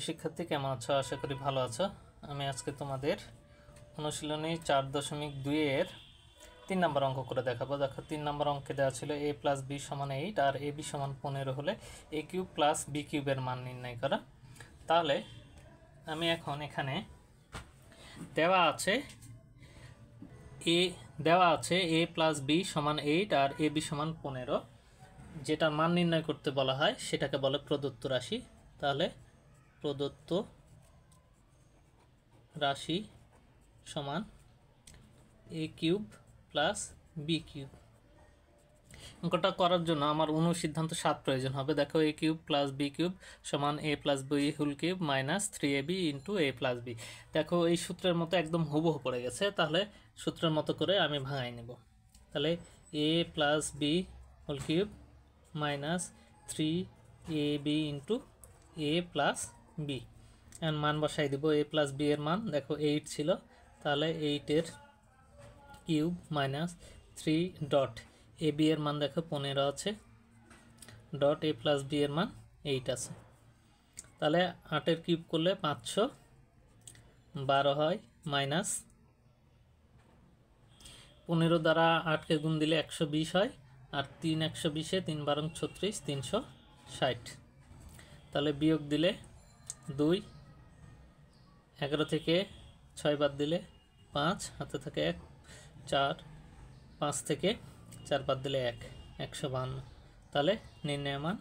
শিক্ষার্থী কেমন আছো? আশা করি ভালো আছো। আমি আজকে তোমাদের অনুশীলনী 4.2 এর 3 নম্বর অঙ্ক করে দেখাবো। দেখো 3 নম্বর অঙ্কে দেওয়া ছিল a + b = 8 আর ab = 15 হলে a³ + b³ এর মান নির্ণয় করা। তাহলে আমি এখন এখানে দেওয়া আছে a + b = 8 আর ab = 15, যেটার মান নির্ণয় করতে বলা হয় সেটাকে বলে প্রদত্ত রাশি। তাহলে প্রদত্ত রাশি সমান a³ + b³। অঙ্কটা করার জন্য আমার অনুসিদ্ধান্ত 7 প্রয়োজন হবে। দেখো a³ + b³ সমান a + b³ - 3ab × a + b। দেখো এই সূত্রের মতো একদম হুবহু পড়ে গেছে, তাহলে সূত্রের মতো করে আমি ভাঙাই নেব। তাহলে a + b³ - 3ab × a + b। এখন মান বসাই দেব। a + b এর মান দেখো 8 ছিল, তাহলে 8 এর কিউব - 3 ডট ab এর মান দেখো 15 আছে, ডট a + b এর মান 8 আছে। তাহলে 8 এর কিউব করলে 512 হয়, মাইনাস 15 দ্বারা 8কে গুণ দিলে 120 হয়, আর 3 120-এ 3 × 12 = 36, 360। তাহলে বিয়োগ দিলে 2, 11 থেকে 6 বাদ দিলে 5, হাতে থাকে 1, 4, 5 থেকে 4 বাদ দিলে 1, 152। তাহলে নির্ণয় মান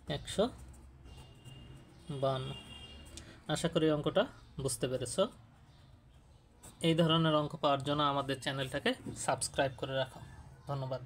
152। আশা করি অঙ্কটা বুঝতে পেরেছো। এই ধরনের অঙ্ক পাওয়ার জন্য আমাদের চ্যানেলটাকে সাবস্ক্রাইব করে রাখো। ধন্যবাদ।